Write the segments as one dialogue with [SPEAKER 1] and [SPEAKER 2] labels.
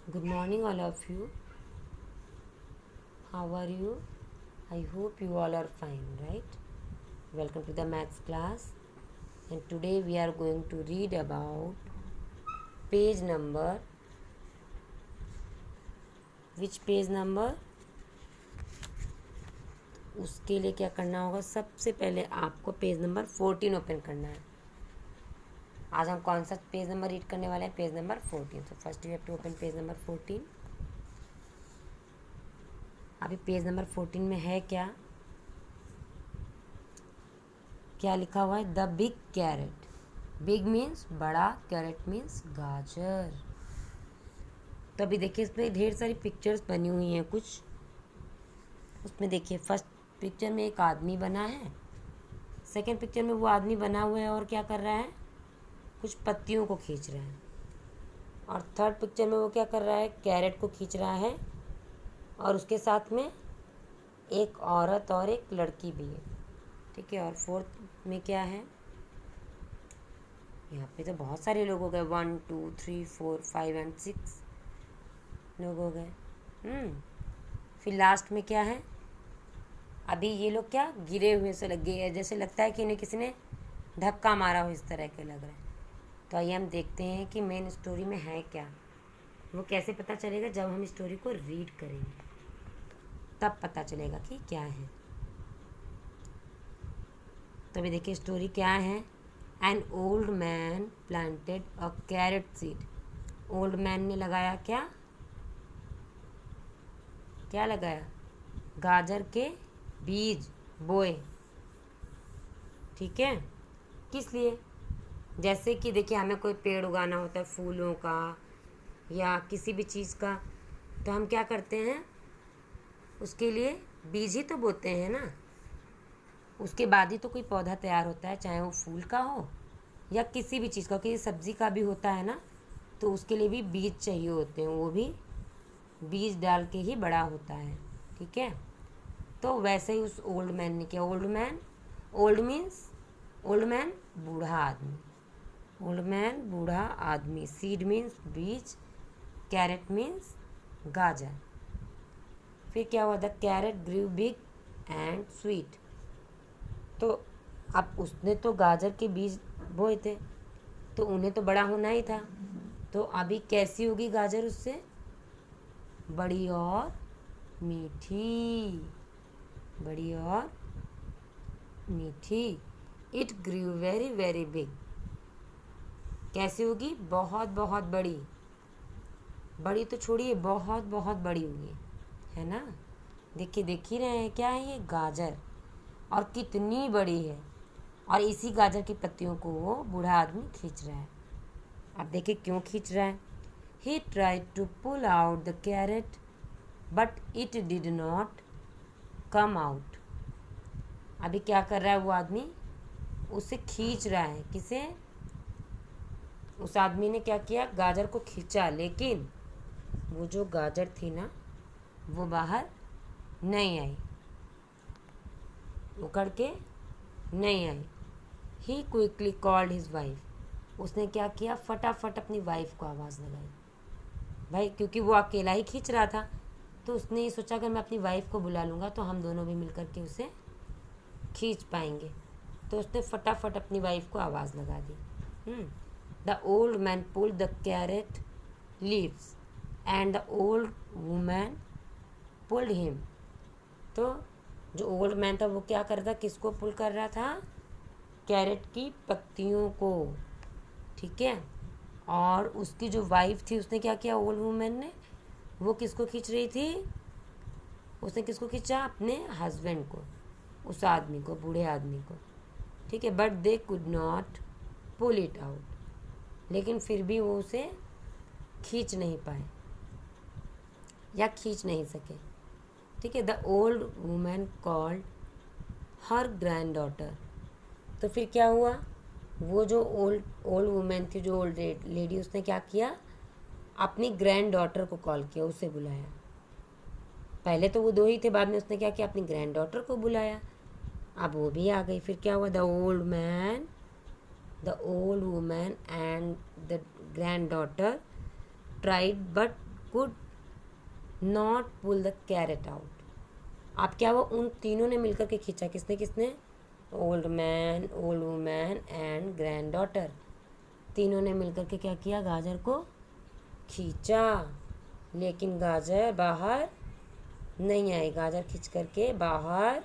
[SPEAKER 1] Good morning, all of you. How are you? I hope you all are fine, right? Welcome to the maths class. And today we are going to read about page number. Which page number? उसके लिए क्या करना होगा? सबसे पहले आपको page number 14 open करना है. आज हम कौन सा पेज नंबर रीड करने वाले हैं? Page number 14. तो first you have to open page number 14. अभी पेज नंबर 14 में है क्या? क्या लिखा हुआ है? The big carrot. Big means बड़ा, कैरेट मीन्स गाजर. तो अभी देखिए इसमें ढेर सारी पिक्चर्स बनी हुई हैं कुछ. उसमें देखिए फर्स्ट पिक्चर में एक आदमी बना है. सेकंड पिक्चर में वो आदमी बना हुआ है और क्या कर रहा है? कुछ पत्तियों को खींच रहा है. और थर्ड पिक्चर में वो क्या कर रहा है? कैरेट को खींच रहा है. और उसके साथ में एक औरत और एक लड़की भी है. ठीक है. और फोर्थ में क्या है? यहाँ पे तो बहुत सारे लोग हो गए. 1 2 3 4 5 एंड 6 लोग हो गए. फिर लास्ट में क्या है? अभी ये लोग क्या गिरे हुए से लग गए, जैसे लगता है कि इन्हें किसी ने धक्का मारा हो, इस तरह के लग रहा है. तो आइए हम देखते हैं कि मेन स्टोरी में है क्या. वो कैसे पता चलेगा? जब हम स्टोरी को रीड करेंगे तब पता चलेगा कि क्या है. तो अभी देखिए स्टोरी क्या है. An old man planted a carrot seed. Old man ने लगाया क्या? क्या लगाया? गाजर के बीज बोए. ठीक है. किस लिए? जैसे कि देखिए हमें कोई पेड़ उगाना होता है फूलों का या किसी भी चीज़ का, तो हम क्या करते हैं? उसके लिए बीज ही तो बोते हैं ना. उसके बाद ही तो कोई पौधा तैयार होता है, चाहे वो फूल का हो या किसी भी चीज़ का. क्योंकि सब्जी का भी होता है ना, तो उसके लिए भी बीज चाहिए होते हैं. वो भी बीज डाल के ही बड़ा होता है. ठीक है. तो वैसे ही उस ओल्ड मैन ने किया. ओल्ड मीन्स ओल्ड मैन बूढ़ा आदमी. ओल्ड मैन बूढ़ा आदमी. सीड मीन्स बीज. कैरेट मीन्स गाजर. फिर क्या हुआ? The carrot grew big and sweet. तो अब उसने तो गाजर के बीज बोए थे, तो उन्हें तो बड़ा होना ही था. तो अभी कैसी होगी गाजर? उससे बड़ी और मीठी. बड़ी और मीठी. It grew very very big. कैसी होगी? बहुत बहुत बड़ी. बड़ी तो छोड़िए, बहुत बहुत बड़ी होगी, है ना. देखिए देख ही रहे हैं क्या है ये? गाजर. और कितनी बड़ी है. और इसी गाजर की पत्तियों को वो बूढ़ा आदमी खींच रहा है. अब देखिए क्यों खींच रहा है. He tried to pull out the carrot but it did not come out. अभी क्या कर रहा है वो आदमी? उसे खींच रहा है. किसे? उस आदमी ने क्या किया? गाजर को खींचा, लेकिन वो जो गाजर थी ना, वो बाहर नहीं आई, उखड़ के नहीं आई. ही क्विकली कॉल्ड हिज वाइफ. उसने क्या किया? फटाफट अपनी वाइफ को आवाज़ लगाई. भाई क्योंकि वो अकेला ही खींच रहा था, तो उसने ये सोचा अगर मैं अपनी वाइफ को बुला लूँगा तो हम दोनों भी मिलकर के उसे खींच पाएंगे. तो उसने फटाफट अपनी वाइफ को आवाज़ लगा दी. The old man pulled the carrot leaves and the old woman pulled him. तो जो ओल्ड मैन था वो क्या कर रहा था? किसको पुल कर रहा था? कैरेट की पत्तियों को. ठीक है. और उसकी जो वाइफ थी उसने क्या किया? ओल्ड वुमेन ने, वो किसको खींच रही थी? उसने किसको खींचा? अपने हस्बैंड को, उस आदमी को, बूढ़े आदमी को. ठीक है. But they could not pull it out. लेकिन फिर भी वो उसे खींच नहीं पाए या खींच नहीं सके. ठीक है. The old women called her grand daughter. तो फिर क्या हुआ? वो जो ओल्ड वुमेन थी, जो ओल्ड लेडी, उसने क्या किया? अपनी ग्रैंड डॉटर को कॉल किया, उसे बुलाया. पहले तो वो दो ही थे, बाद में उसने क्या किया? अपनी ग्रैंड डॉटर को बुलाया. अब वो भी आ गई. फिर क्या हुआ? The old women and the granddaughter tried but could not pull the carrot out. अब क्या हुआ, उन तीनों ने मिलकर के खींचा। किसने किसने? Old man, old woman and granddaughter. तीनों ने मिलकर के क्या किया? गाजर को खींचा, लेकिन गाजर बाहर नहीं आई। गाजर खींच करके बाहर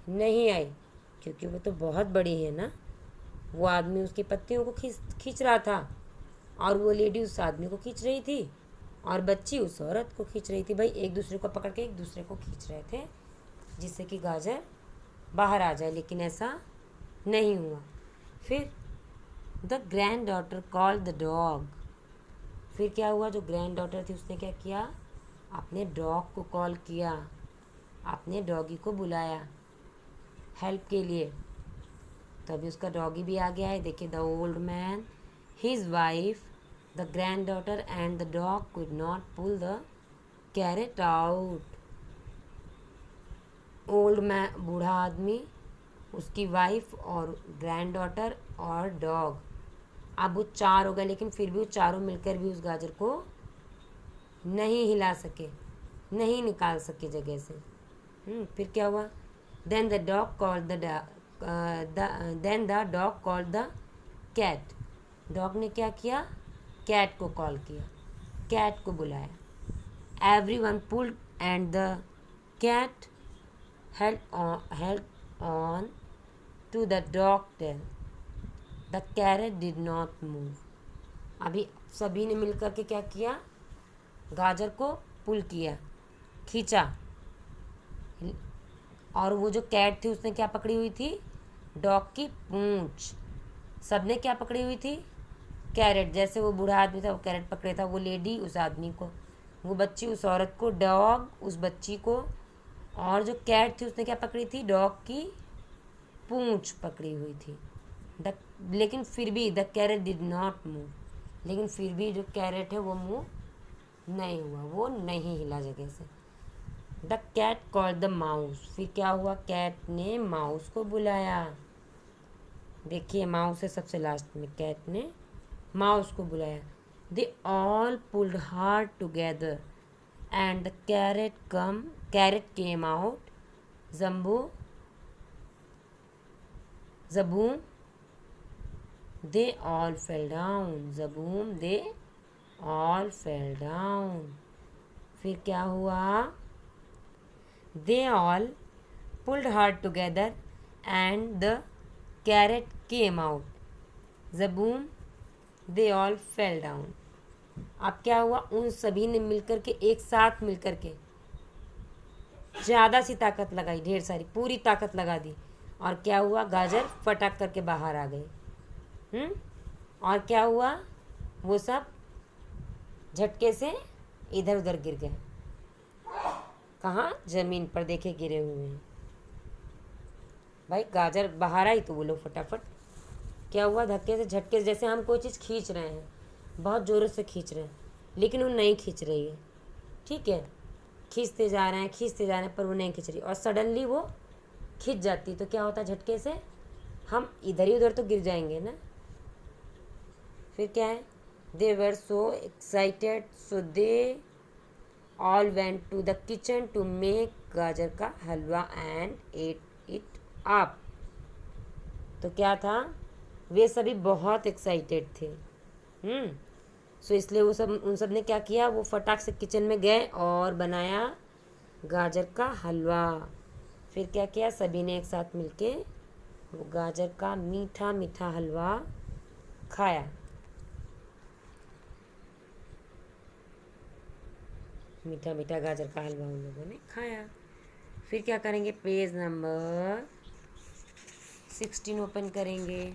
[SPEAKER 1] नहीं आई, क्योंकि वो तो बहुत बड़ी है ना। वो आदमी उसकी पत्तियों को खींच रहा था, और वो लेडी उस आदमी को खींच रही थी, और बच्ची उस औरत को खींच रही थी। भाई एक दूसरे को पकड़ के एक दूसरे को खींच रहे थे, जिससे कि गाजर बाहर आ जाए, लेकिन ऐसा नहीं हुआ। फिर the grand daughter called the dog. फिर क्या हुआ? जो ग्रैंड डॉटर थी उसने क्या किया? अपने डॉग को कॉल किया, अपने डॉगी को बुलाया हेल्प के लिए। तो अभी उसका डॉगी भी आ गया है। देखिए, the old man, his wife, the granddaughter and the dog could not pull the carrot out. Old man, बूढ़ा आदमी, उसकी वाइफ और ग्रैंड डॉटर और डॉग, अब वो चार हो गए, लेकिन फिर भी वो चारों मिलकर भी उस गाजर को नहीं हिला सके, नहीं निकाल सके जगह से। फिर क्या हुआ? Then the dog called then the dog called the cat. Dog ने क्या किया? कैट को कॉल किया, कैट को बुलाया। Everyone pulled and the cat held on to the dog tail. The carrot did not move. अभी सभी ने मिलकर के क्या किया? गाजर को पुल किया, खींचा, और वो जो कैट थी उसने क्या पकड़ी हुई थी? डॉग की पूंछ। सबने क्या पकड़ी हुई थी? कैरेट। जैसे वो बूढ़ा आदमी था वो कैरेट पकड़े था, वो लेडी उस आदमी को, वो बच्ची उस औरत को, डॉग उस बच्ची को, और जो कैट थी उसने क्या पकड़ी थी? डॉग की पूंछ पकड़ी हुई थी। लेकिन फिर भी the carat did not move. लेकिन फिर भी जो कैरेट है वो मूव नहीं हुआ, वो नहीं हिला जगह से। The cat called the mouse. फिर क्या हुआ? कैट ने माउस को बुलाया। देखिए, माउस है सबसे लास्ट में, कैट ने माउस को बुलाया। They all pulled hard together and the carrot came out. Zaboom, they all fell down. Zaboom, they all fell down. फिर क्या हुआ? They all pulled hard together and the carrot came out. Zaboom, they all fell down. अब क्या हुआ? उन सभी ने मिलकर के, एक साथ मिलकर के ज़्यादा सी ताकत लगाई, ढेर सारी, पूरी ताकत लगा दी, और क्या हुआ? गाजर फटक करके बाहर आ गए। और क्या हुआ? वो सब झटके से इधर उधर गिर गए। कहाँ? ज़मीन पर। देखे गिरे हुए हैं। भाई गाजर बाहर आई तो वो लोग फटाफट, क्या हुआ? धक्के से, झटके से, जैसे हम कोई चीज़ खींच रहे हैं, बहुत ज़ोरों से खींच रहे हैं, लेकिन वो नहीं खींच रही है। ठीक है, खींचते जा रहे हैं पर वो नहीं खींच रही, और सडनली वो खींच जाती, तो क्या होता है? झटके से हम इधर ही उधर तो गिर जाएंगे ना। फिर क्या है? They were so excited, so they all went to the kitchen to make gajar का halwa and ate it up. तो क्या था? वे सभी बहुत एक्साइटेड थे। सो इसलिए उन सब ने क्या किया? वो फटाक से किचन में गए और बनाया गाजर का हलवा। फिर क्या किया? सभी ने एक साथ मिलके वो गाजर का मीठा मीठा हलवा खाया। मीठा मीठा गाजर का हलवा उन लोगों ने खाया। फिर क्या करेंगे? पेज नंबर 16 ओपन करेंगे,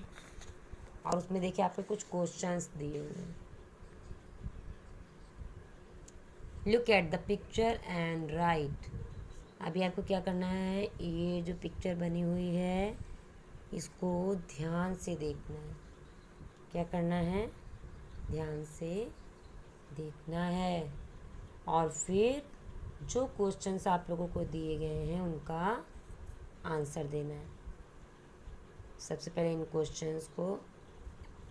[SPEAKER 1] और उसमें देखिए आपको कुछ क्वेश्चंस दिए हुए हैं। Look at the picture and right. अभी आपको क्या करना है? ये जो पिक्चर बनी हुई है इसको ध्यान से देखना है। क्या करना है? ध्यान से देखना है, और फिर जो क्वेश्चंस आप लोगों को दिए गए हैं उनका आंसर देना है। सबसे पहले इन क्वेश्चंस को,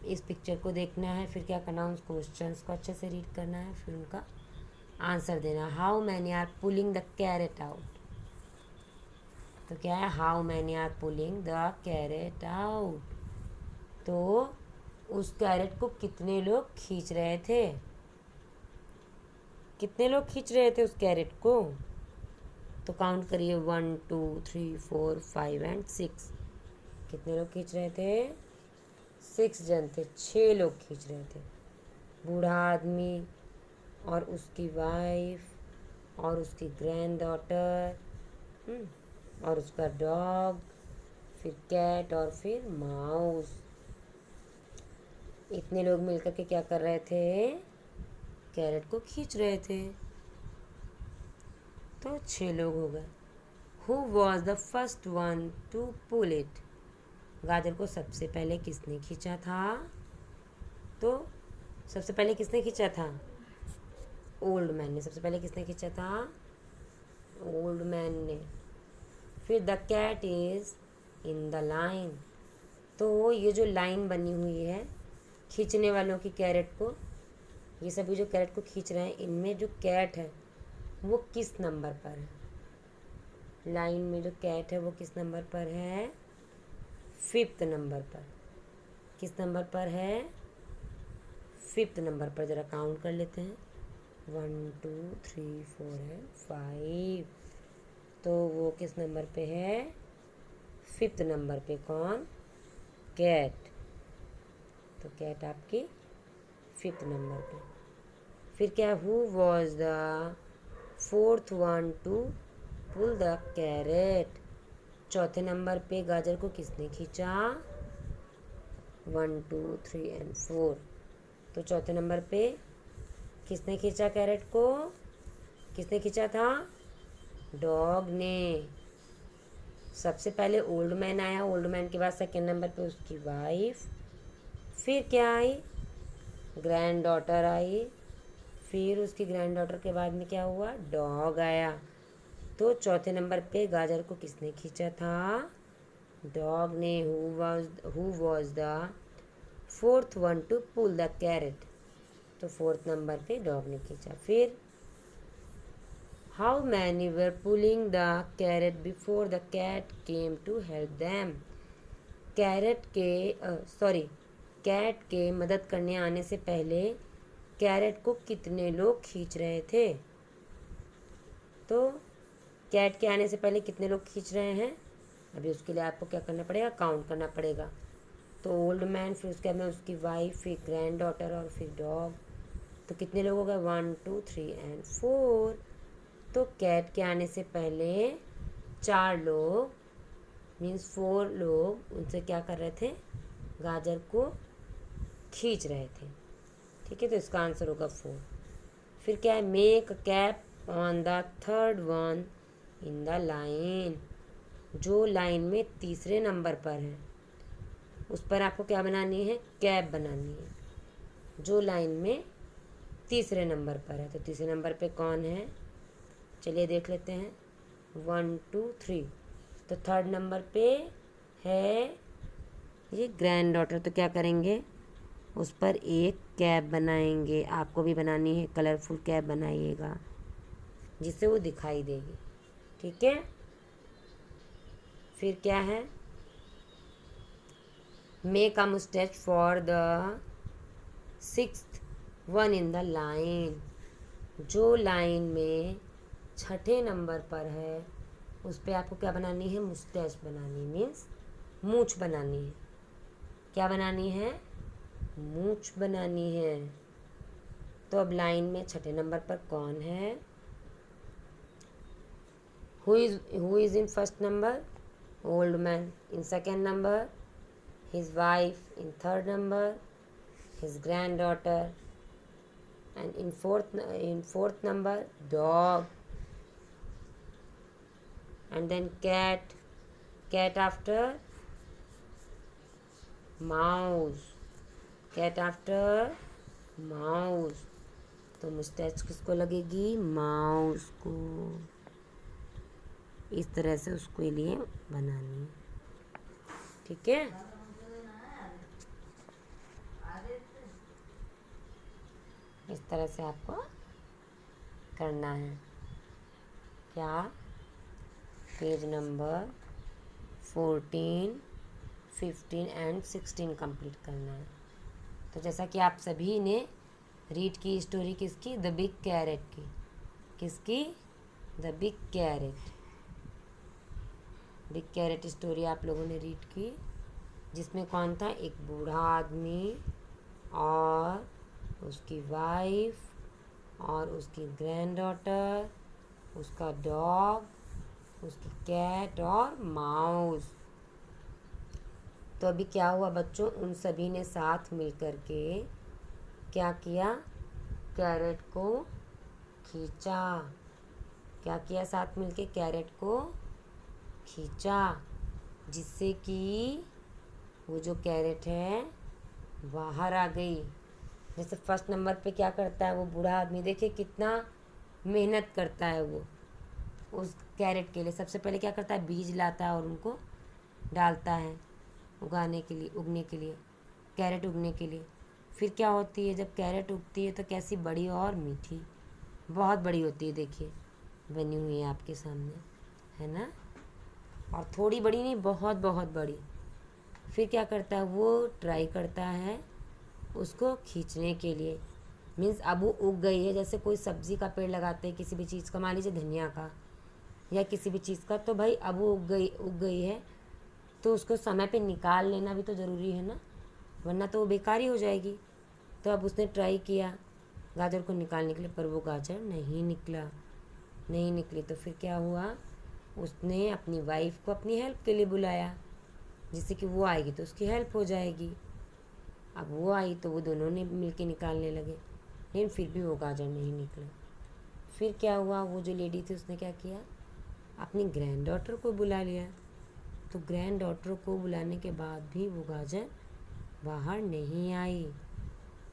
[SPEAKER 1] इस पिक्चर को देखना है, फिर क्या करना है? उन क्वेश्चंस को अच्छे से रीड करना है, फिर उनका आंसर देना। How many are pulling the carrot out. तो क्या है, how many are pulling the carrot out. तो उस कैरेट को कितने लोग खींच रहे थे, कितने लोग खींच रहे थे उस कैरेट को। तो काउंट करिए, 1 2 3 4 5 एंड 6। कितने लोग खींच रहे थे, 6 जन थे, 6 लोग खींच रहे थे। बूढ़ा आदमी और उसकी वाइफ और उसकी ग्रैंड डॉटर और उसका डॉग, फिर कैट और फिर माउस। इतने लोग मिलकर के क्या कर रहे थे, कैरेट को खींच रहे थे। तो 6 लोग हो गए। Who was the first one to pull it. गाजर को सबसे पहले किसने खींचा था। तो सबसे पहले किसने खींचा था, ओल्ड मैन ने। सबसे पहले किसने खींचा था, ओल्ड मैन ने। फिर the cat is in the line. तो ये जो लाइन बनी हुई है खींचने वालों की कैरेट को, ये सभी जो कैरेट को खींच रहे हैं, इनमें जो कैट है वो किस नंबर पर है। लाइन में जो कैट है वो किस नंबर पर है, 5th नंबर पर। किस नंबर पर है, 5th नंबर पर। ज़रा काउंट कर लेते हैं, 1 2 3 4 है, 5। तो वो किस नंबर पे है, 5th नंबर पे। कौन, कैट। तो कैट आपकी 5th नंबर पे। फिर क्या, who was the 4th one to pull the carrot. चौथे नंबर पे गाजर को किसने खींचा, 1 2 3 एंड 4। तो चौथे नंबर पे किसने खींचा कैरेट को, किसने खींचा था, डॉग ने। सबसे पहले ओल्ड मैन आया, ओल्ड मैन के बाद सेकेंड नंबर पे उसकी वाइफ, फिर क्या आई, ग्रैंड डॉटर आई, फिर उसकी ग्रैंड डॉटर के बाद में क्या हुआ, डॉग आया। तो चौथे नंबर पे गाजर को किसने खींचा था, डॉग ने। Who was the 4th one to pull the carrot. तो 4th नंबर पे डॉग ने खींचा। फिर how many were pulling the carrot before the cat came to help them. Carrot के कैट के मदद करने आने से पहले कैरेट को कितने लोग खींच रहे थे। तो कैट के आने से पहले कितने लोग खींच रहे हैं, अभी उसके लिए आपको क्या करना पड़ेगा, काउंट करना पड़ेगा। तो ओल्ड मैन, फिर उसके बाद में उसकी वाइफ, फिर ग्रैंड डॉटर और फिर डॉग। तो कितने लोग हो गए, 1 2 3 एंड 4। तो कैट के आने से पहले 4 लोग मीन्स 4 लोग उनसे क्या कर रहे थे, गाजर को खींच रहे थे। ठीक है, तो इसका आंसर होगा 4। फिर क्या है, make a cap on the 3rd one in the line. जो लाइन में तीसरे नंबर पर है उस पर आपको क्या बनानी है, कैप बनानी है। जो लाइन में तीसरे नंबर पर है, तो तीसरे नंबर पे कौन है, चलिए देख लेते हैं, 1 2 3। तो 3rd नंबर पे है ये ग्रैंड डॉटर। तो क्या करेंगे, उस पर एक कैप बनाएंगे। आपको भी बनानी है, कलरफुल कैप बनाइएगा जिससे वो दिखाई देगी। ठीक है, फिर क्या है, make a moustache for the 6th one in the line. जो लाइन में 6ठे नंबर पर है उस पर आपको क्या बनानी है, मुस्टैच बनानी, मीन्स मूंछ बनानी है। क्या बनानी है, मूंछ बनानी है। तो अब लाइन में 6ठे नंबर पर कौन है, who is in first number, old man. In second number his wife, in 3rd number his granddaughter, and in fourth number dog, and then cat after mouse, cat after mouse। तो moustache किसको लगेगी, mouse को। इस तरह से उसके लिए बनानी है। ठीक है, इस तरह से आपको करना है। क्या? पेज नंबर 14, 15 एंड 16 कंप्लीट करना है। तो जैसा कि आप सभी ने रीड की स्टोरी किसकी? द बिग कैरेट की। किसकी? The big carrot. Big carrot story आप लोगों ने रीड की, जिसमें कौन था? एक बूढ़ा आदमी और उसकी वाइफ और उसकी ग्रैंड डॉटर, उसका डॉग, उसकी कैट और माउस। तो अभी क्या हुआ बच्चों? उन सभी ने साथ मिल कर के क्या किया? कैरेट को खींचा। क्या किया? साथ मिल के कैरेट को खींचा, जिससे कि वो जो कैरेट है बाहर आ गई। जैसे फर्स्ट नंबर पे क्या करता है वो बूढ़ा आदमी? देखिए कितना मेहनत करता है वो उस कैरेट के लिए। सबसे पहले क्या करता है? बीज लाता है और उनको डालता है उगने के लिए, कैरेट उगने के लिए। फिर क्या होती है? जब कैरेट उगती है तो कैसी बड़ी और मीठी, बहुत बड़ी होती है। देखिए बनी हुई है आपके सामने, है ना? और थोड़ी बड़ी नहीं, बहुत बहुत बड़ी। फिर क्या करता है? वो ट्राई करता है उसको खींचने के लिए। मीन्स अब वो उग गई है। जैसे कोई सब्ज़ी का पेड़ लगाते हैं किसी भी चीज़ का, मान लीजिए धनिया का या किसी भी चीज़ का, तो भाई अब वो उग गई है तो उसको समय पे निकाल लेना भी तो ज़रूरी है ना, वरना तो वो बेकार ही हो जाएगी। तो अब उसने ट्राई किया गाजर को निकालने के लिए, पर वो गाजर नहीं निकली। तो फिर क्या हुआ? उसने अपनी वाइफ को अपनी हेल्प के लिए बुलाया, जिससे कि वो आएगी तो उसकी हेल्प हो जाएगी। अब वो आई तो वो दोनों ने मिलके निकालने लगे, लेकिन फिर भी वो गाजर नहीं निकला। फिर क्या हुआ? वो जो लेडी थी उसने क्या किया? अपनी ग्रैंड डॉटर को बुला लिया। तो ग्रैंड डॉटर को बुलाने के बाद भी वो गाजर बाहर नहीं आई।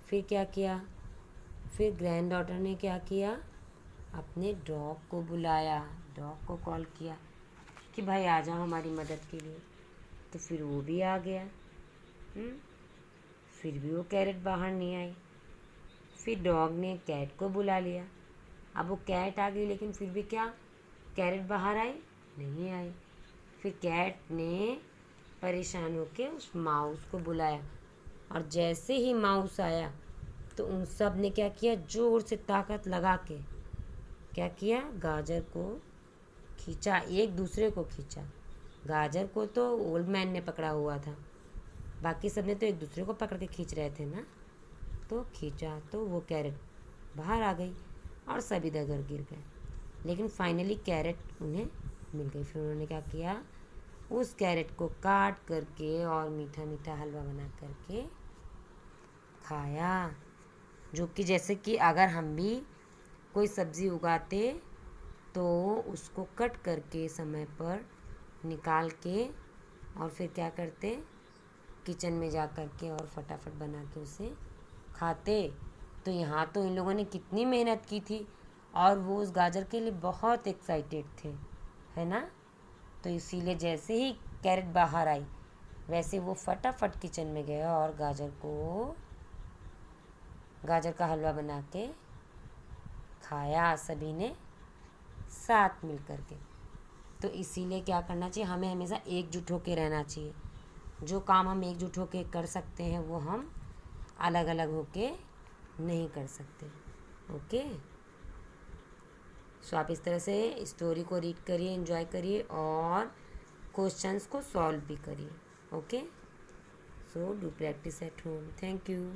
[SPEAKER 1] फिर क्या किया? फिर ग्रैंड डॉटर ने क्या किया? अपने डॉग को बुलाया, डॉग को कॉल किया कि भाई आ जाओ हमारी मदद के लिए। तो फिर वो भी आ गया। फिर भी वो कैरेट बाहर नहीं आई। फिर डॉग ने कैट को बुला लिया। अब वो कैट आ गई, लेकिन फिर भी क्या? कैरेट बाहर आई? नहीं आई। फिर कैट ने परेशान होकर उस माउस को बुलाया, और जैसे ही माउस आया तो उन सब ने क्या किया? जोर से ताकत लगा के क्या किया? गाजर को खींचा, एक दूसरे को खींचा। गाजर को तो ओल्ड मैन ने पकड़ा हुआ था, बाकी सब ने तो एक दूसरे को पकड़ के खींच रहे थे ना। तो खींचा तो वो कैरेट बाहर आ गई और सभी इधर गिर गए। लेकिन फाइनली कैरेट उन्हें मिल गई। फिर उन्होंने क्या किया? उस कैरेट को काट करके और मीठा मीठा हलवा बना करके खाया। जो कि जैसे कि अगर हम भी कोई सब्ज़ी उगाते तो उसको कट करके समय पर निकाल के और फिर क्या करते? किचन में जा कर के और फटाफट बना के उसे खाते। तो यहाँ तो इन लोगों ने कितनी मेहनत की थी और वो उस गाजर के लिए बहुत एक्साइटेड थे, है ना? तो इसीलिए जैसे ही कैरेट बाहर आई वैसे वो फटाफट किचन में गया और गाजर का हलवा बना के खाया सभी ने साथ मिल कर के। तो इसीलिए क्या करना चाहिए? हमें हमेशा एकजुट होकर रहना चाहिए। जो काम हम एकजुट होकर कर सकते हैं वो हम अलग अलग होके नहीं कर सकते। ओके, सो आप इस तरह से स्टोरी को रीड करिए, एंजॉय करिए और क्वेश्चंस को सॉल्व भी करिए। Okay, so do practice at home. Thank you.